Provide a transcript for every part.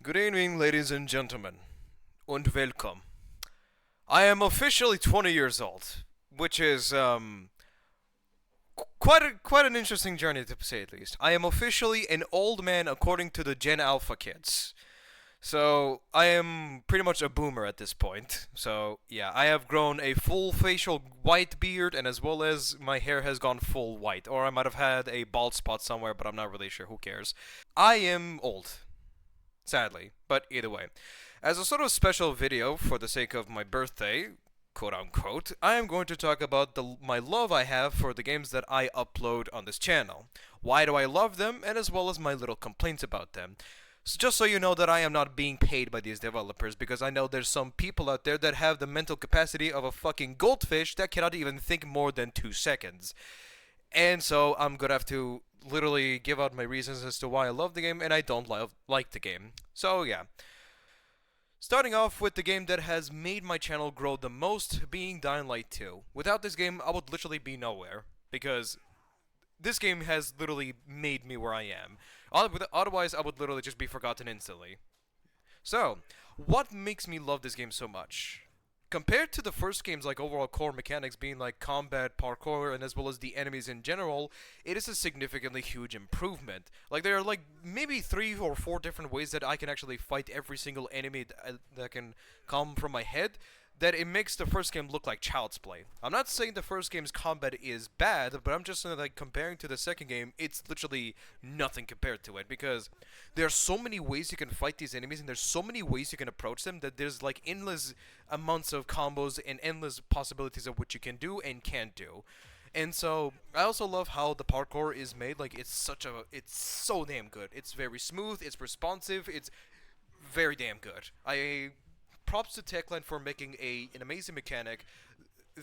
Good evening, ladies and gentlemen, und welcome. I am officially 20 years old, which is quite an interesting journey to say at least. I am officially an old man according to the Gen Alpha kids. So I am pretty much a boomer at this point. So yeah, I have grown a full facial white beard, and as well as my hair has gone full white, or I might have had a bald spot somewhere, but I'm not really sure. Who cares? I am old, sadly. But either way, as a sort of special video for the sake of my birthday, quote unquote, I am going to talk about my love I have for the games that I upload on this channel. Why do I love them, and as well as my little complaints about them. So just so you know that I am not being paid by these developers, because I know there's some people out there that have the mental capacity of a fucking goldfish that cannot even think more than 2 seconds. And so I'm gonna have to literally give out my reasons as to why I love the game and I don't like the game. So yeah. Starting off with the game that has made my channel grow the most, being Dying Light 2. Without this game, I would literally be nowhere, because this game has literally made me where I am. Otherwise, I would literally just be forgotten instantly. So, what makes me love this game so much? Compared to the first game's like overall core mechanics being like combat, parkour, and as well as the enemies in general, it is a significantly huge improvement. Like there are like maybe 3 or 4 different ways that I can actually fight every single enemy that can come from my head, that it makes the first game look like child's play. I'm not saying the first game's combat is bad, but I'm just saying like comparing to the second game, it's literally nothing compared to it, because there are so many ways you can fight these enemies and there's so many ways you can approach them that there's like endless amounts of combos and endless possibilities of what you can do and can't do. And so I also love how the parkour is made. Like it's so damn good. It's very smooth, it's responsive, it's very damn good. I props to Techland for making an amazing mechanic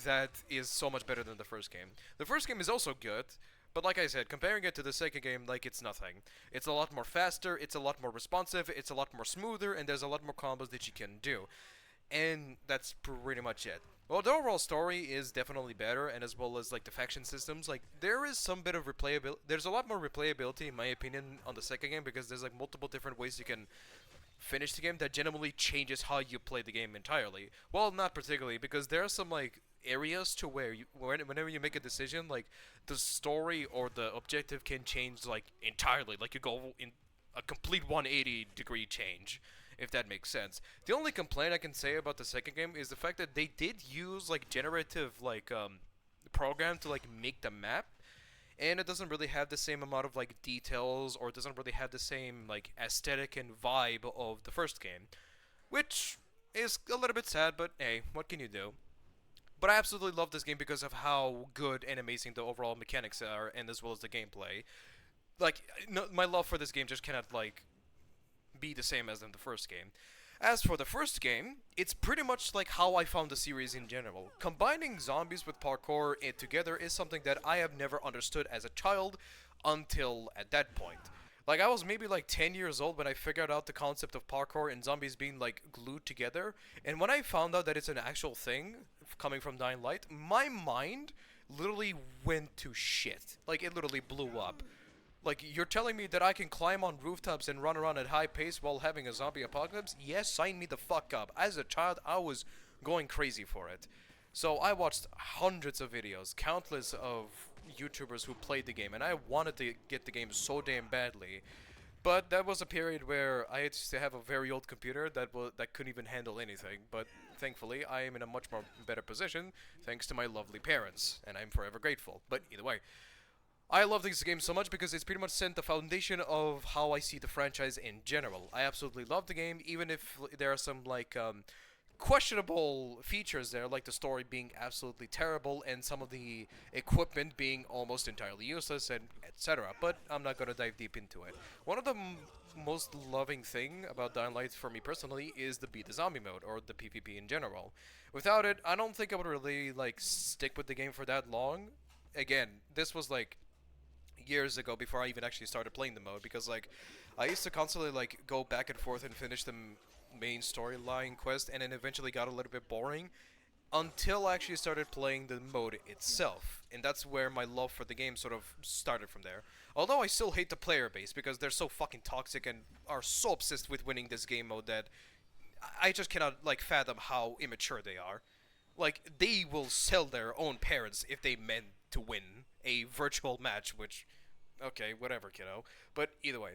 that is so much better than the first game. The first game is also good, but like I said, comparing it to the second game, like it's nothing. It's a lot more faster, it's a lot more responsive, it's a lot more smoother, and there's a lot more combos that you can do. And that's pretty much it. Well, the overall story is definitely better, and as well as like the faction systems, like there is some bit of replayability. There's a lot more replayability, in my opinion, on the second game, because there's like multiple different ways you can finish the game that genuinely changes how you play the game entirely. Well, not particularly, because there are some like areas to where whenever you make a decision, like the story or the objective can change like entirely. Like you go in a complete 180-degree change, if that makes sense. The only complaint I can say about the second game is the fact that they did use like generative program to like make the map, and it doesn't really have the same amount of like details, or it doesn't really have the same like aesthetic and vibe of the first game, which is a little bit sad, but hey, what can you do? But I absolutely love this game because of how good and amazing the overall mechanics are, and as well as the gameplay. Like, no, my love for this game just cannot like be the same as in the first game. As for the first game, it's pretty much like how I found the series in general. Combining zombies with parkour together is something that I have never understood as a child until at that point. Like I was maybe like 10 years old when I figured out the concept of parkour and zombies being like glued together. And when I found out that it's an actual thing coming from Dying Light, my mind literally went to shit. Like it literally blew up. Like, you're telling me that I can climb on rooftops and run around at high pace while having a zombie apocalypse? Yes, sign me the fuck up. As a child, I was going crazy for it. So I watched hundreds of videos, countless of YouTubers who played the game, and I wanted to get the game so damn badly. But that was a period where I had to have a very old computer that couldn't even handle anything. But thankfully, I am in a much more better position thanks to my lovely parents, and I'm forever grateful. But either way, I love this game so much because it's pretty much set the foundation of how I see the franchise in general. I absolutely love the game, even if there are some like questionable features there, like the story being absolutely terrible and some of the equipment being almost entirely useless and etc. But I'm not gonna dive deep into it. One of the most loving thing about Dying Light for me personally is the Beat the Zombie mode, or the PvP in general. Without it, I don't think I would really like stick with the game for that long. Again, this was like years ago before I even actually started playing the mode, because like I used to constantly like go back and forth and finish the main storyline quest, and then eventually got a little bit boring. until I actually started playing the mode itself. And that's where my love for the game sort of started from there. Although I still hate the player base because they're so fucking toxic and are so obsessed with winning this game mode that I just cannot like fathom how immature they are. Like they will sell their own parents if they meant to win a virtual match, which okay, whatever, kiddo. But either way.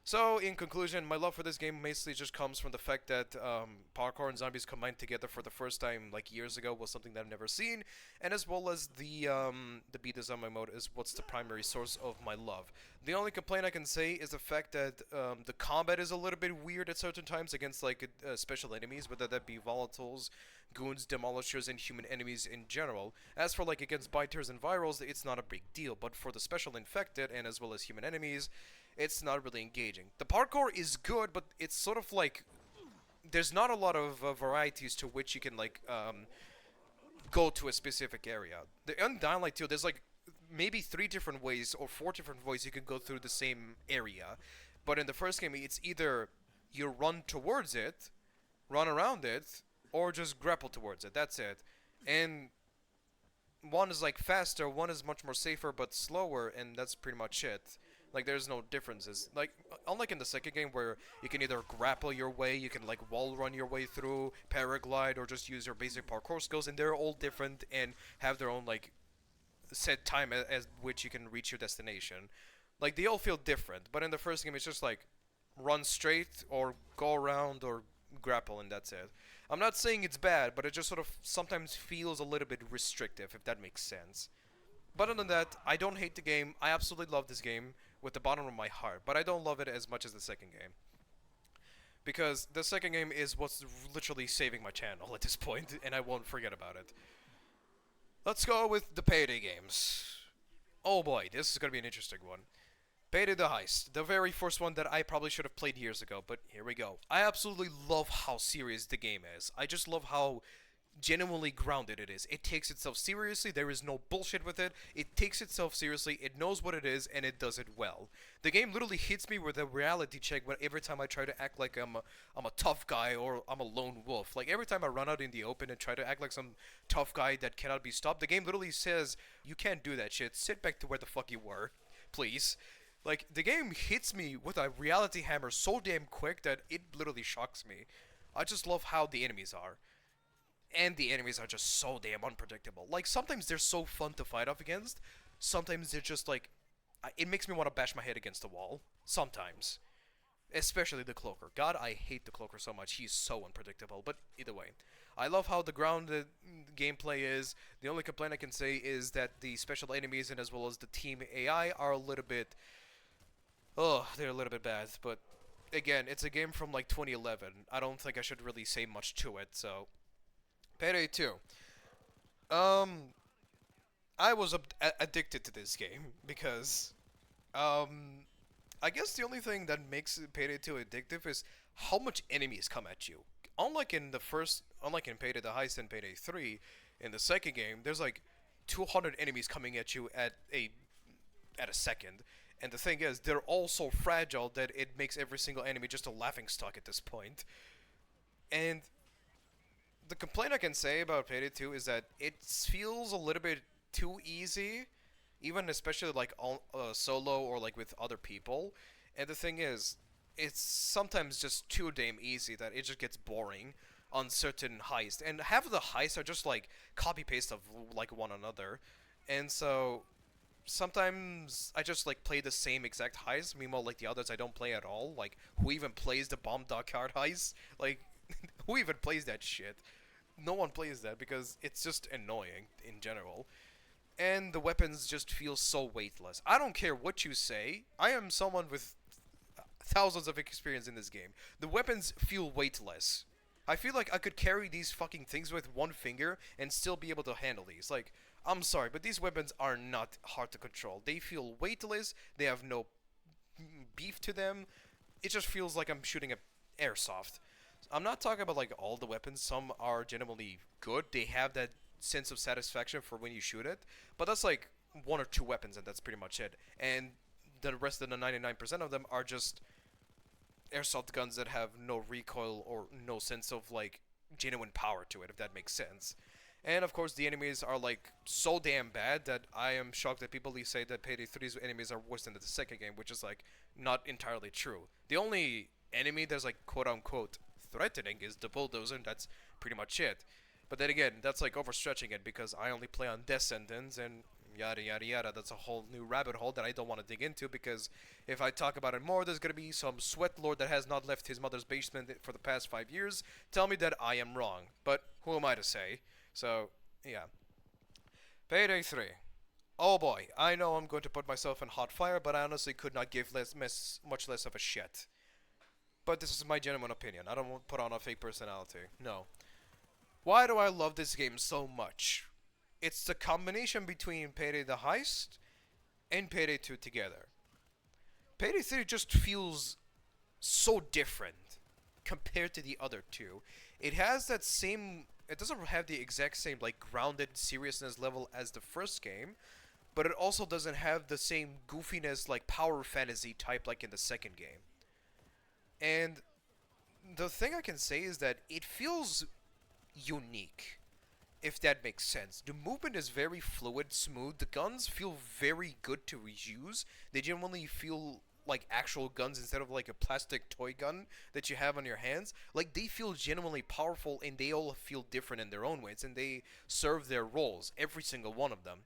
So, in conclusion, my love for this game basically just comes from the fact that parkour and zombies combined together for the first time, like years ago, was something that I've never seen, and as well as the beat the zombie mode is what's the primary source of my love. The only complaint I can say is the fact that the combat is a little bit weird at certain times against like special enemies, whether that be volatiles, goons, demolishers, and human enemies in general. As for like against biters and virals, it's not a big deal, but for the special infected and as well as human enemies, it's not really engaging. The parkour is good, but it's sort of like there's not a lot of varieties to which you can like go to a specific area. The Dying Light 2, there's like maybe 3 different ways or 4 different ways you can go through the same area, but in the first game it's either you run towards it, run around it, or just grapple towards it. That's it. And one is like faster, one is much more safer but slower, and that's pretty much it. Like there's no differences. Like unlike in the second game where you can either grapple your way, you can like wall run your way through, paraglide, or just use your basic parkour skills, and they're all different and have their own like set time as which you can reach your destination. Like they all feel different, but in the first game it's just like run straight or go around or grapple and that's it. I'm not saying it's bad, but it just sort of sometimes feels a little bit restrictive if that makes sense. But other than that, I don't hate the game. I absolutely love this game with the bottom of my heart, but I don't love it as much as the second game. Because the second game is what's literally saving my channel at this point, and I won't forget about it. Let's go with the Payday games. Oh boy, this is gonna be an interesting one. Payday the Heist, the very first one that I probably should have played years ago, but here we go. I absolutely love how serious the game is. I just love how genuinely grounded it is. It takes itself seriously, there is no bullshit with it. It takes itself seriously, it knows what it is, and it does it well. The game literally hits me with a reality check when every time I try to act like I'm a tough guy or I'm a lone wolf. Like every time I run out in the open and try to act like some tough guy that cannot be stopped, the game literally says, you can't do that shit, sit back to where the fuck you were, please. Like, the game hits me with a reality hammer so damn quick that it literally shocks me. I just love how the enemies are. And the enemies are just so damn unpredictable. Like, sometimes they're so fun to fight off against. Sometimes they're just like... It makes me want to bash my head against the wall. Sometimes. Especially the Cloaker. God, I hate the Cloaker so much. He's so unpredictable. But either way. I love how the grounded gameplay is. The only complaint I can say is that the special enemies and as well as the team AI are a little bit... Oh, they're a little bit bad. But again, it's a game from like 2011. I don't think I should really say much to it, so... Payday 2. I was addicted to this game because, I guess the only thing that makes Payday 2 addictive is how much enemies come at you. Unlike in Payday the Heist and Payday 3, in the second game, there's like 200 enemies coming at you at a second. And the thing is, they're all so fragile that it makes every single enemy just a laughingstock at this point. And the complaint I can say about Payday 2 is that it feels a little bit too easy, even especially like solo or like with other people. And the thing is, it's sometimes just too damn easy that it just gets boring on certain heists. And half of the heists are just like copy paste of like one another. And so sometimes I just like play the same exact heist. Meanwhile, like the others I don't play at all. Like who even plays the bomb dockyard heist? Like who even plays that shit? No one plays that because it's just annoying in general. And the weapons just feel so weightless. I don't care what you say. I am someone with thousands of experience in this game. The weapons feel weightless. I feel like I could carry these fucking things with one finger and still be able to handle these. Like, I'm sorry, but these weapons are not hard to control. They feel weightless. They have no beef to them. It just feels like I'm shooting a airsoft. I'm not talking about like all the weapons. Some are genuinely good. They have that sense of satisfaction for when you shoot it. But that's like 1 or 2 weapons and that's pretty much it. And the rest of the 99% of them are just airsoft guns that have no recoil or no sense of like genuine power to it, if that makes sense. And of course, the enemies are like so damn bad that I am shocked that people say that Payday 3's enemies are worse than the second game, which is like not entirely true. The only enemy that's like quote unquote threatening is the bulldozer, and that's pretty much it. But then again, that's like overstretching it because I only play on death sentence and yada yada yada. That's a whole new rabbit hole that I don't want to dig into because if I talk about it more, there's gonna be some sweat lord that has not left his mother's basement for the past 5 years tell me that I am wrong. But who am I to say? So yeah, Payday 3. Oh boy, I know I'm going to put myself in hot fire, but I honestly could not give much less of a shit. But this is my genuine opinion. I don't want to put on a fake personality. No. Why do I love this game so much? It's the combination between Payday the Heist and Payday 2 together. Payday 3 just feels so different compared to the other two. It has that same. It doesn't have the exact same like grounded seriousness level as the first game, but it also doesn't have the same goofiness like power fantasy type like in the second game. And the thing I can say is that it feels unique, if that makes sense. The movement is very fluid, smooth. The guns feel very good to use. They genuinely feel like actual guns instead of like a plastic toy gun that you have on your hands. Like they feel genuinely powerful and they all feel different in their own ways and they serve their roles, every single one of them.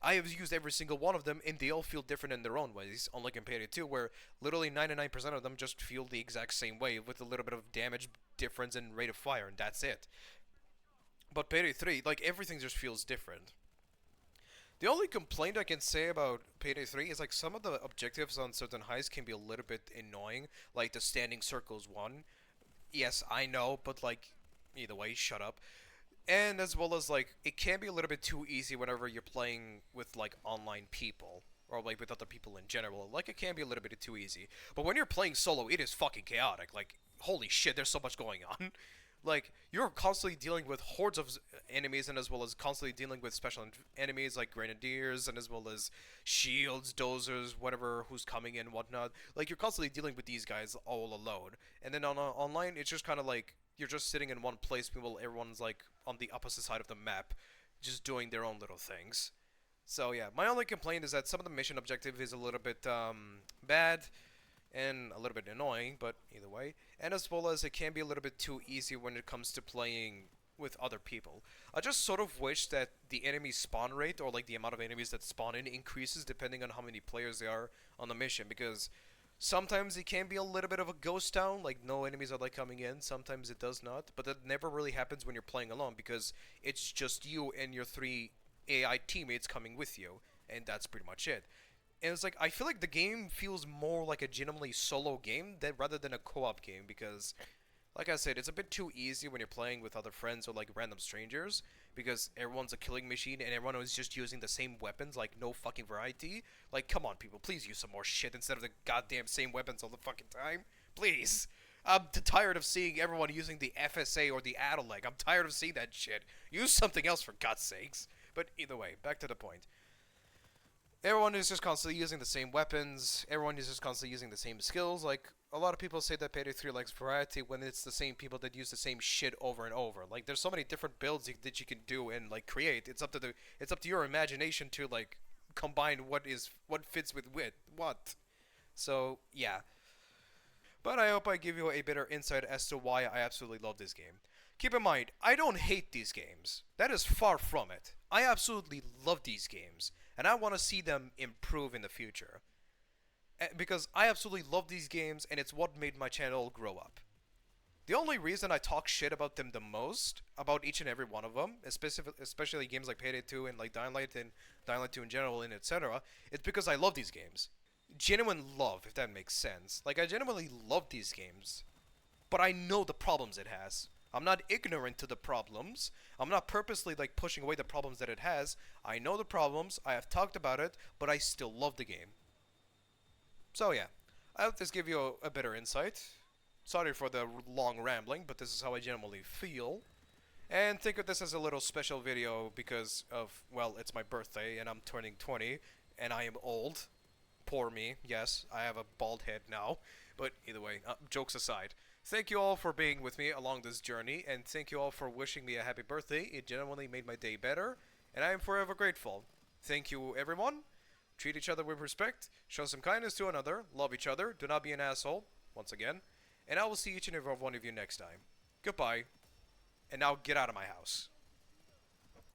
I have used every single one of them and they all feel different in their own ways, unlike in Payday 2 where literally 99% of them just feel the exact same way with a little bit of damage difference and rate of fire and that's it. But Payday 3, like everything just feels different. The only complaint I can say about Payday 3 is like some of the objectives on certain heists can be a little bit annoying, like the standing circles one. Yes, I know, but like either way, shut up. And as well as like it can be a little bit too easy whenever you're playing with like online people or like with other people in general. Like it can be a little bit too easy. But when you're playing solo, it is fucking chaotic. Like holy shit, there's so much going on. Like you're constantly dealing with hordes of enemies and as well as constantly dealing with special enemies like grenadiers and as well as shields, dozers, whatever who's coming in, whatnot. Like you're constantly dealing with these guys all alone. And then on online, it's just kind of like you're just sitting in one place while everyone's like on the opposite side of the map, just doing their own little things. So yeah, my only complaint is that some of the mission objective is a little bit bad and a little bit annoying, but either way. And as well as it can be a little bit too easy when it comes to playing with other people. I just sort of wish that the enemy spawn rate or like the amount of enemies that spawn in increases depending on how many players there are on the mission because sometimes it can be a little bit of a ghost town, like no enemies are like coming in, sometimes it does not, but that never really happens when you're playing alone because it's just you and your three AI teammates coming with you, and that's pretty much it. And it's like I feel like the game feels more like a genuinely solo game that rather than a co-op game because like I said, it's a bit too easy when you're playing with other friends or like random strangers because everyone's a killing machine and everyone is just using the same weapons, like no fucking variety. Like, come on, people, please use some more shit instead of the goddamn same weapons all the fucking time. Please. I'm tired of seeing everyone using the FSA or the Adeleg. I'm tired of seeing that shit. Use something else for God's sakes. But either way, back to the point. Everyone is just constantly using the same weapons. Everyone is just constantly using the same skills. Like, a lot of people say that Payday 3 likes variety when it's the same people that use the same shit over and over. Like, there's so many different builds that you can do and, like, create. It's up to your imagination to, like, combine what fits with what. So, yeah. But I hope I give you a better insight as to why I absolutely love this game. Keep in mind, I don't hate these games. That is far from it. I absolutely love these games, and I want to see them improve in the future. Because I absolutely love these games, and it's what made my channel grow up. The only reason I talk shit about them the most, about each and every one of them, especially games like Payday 2 and like Dying Light and Dying Light 2 in general and etc., it's because I love these games. Genuine love, if that makes sense. Like, I genuinely love these games. But I know the problems it has. I'm not ignorant to the problems. I'm not purposely like pushing away the problems that it has. I know the problems, I have talked about it, but I still love the game. So yeah, I hope this gave you a better insight. Sorry for the long rambling, but this is how I genuinely feel. And think of this as a little special video because of, well, it's my birthday and I'm turning 20 and I am old. Poor me, yes, I have a bald head now. But either way, jokes aside. Thank you all for being with me along this journey, and thank you all for wishing me a happy birthday. It genuinely made my day better, and I am forever grateful. Thank you, everyone. Treat each other with respect, show some kindness to another, love each other, do not be an asshole, once again, and I will see each and every one of you next time. Goodbye, and now get out of my house.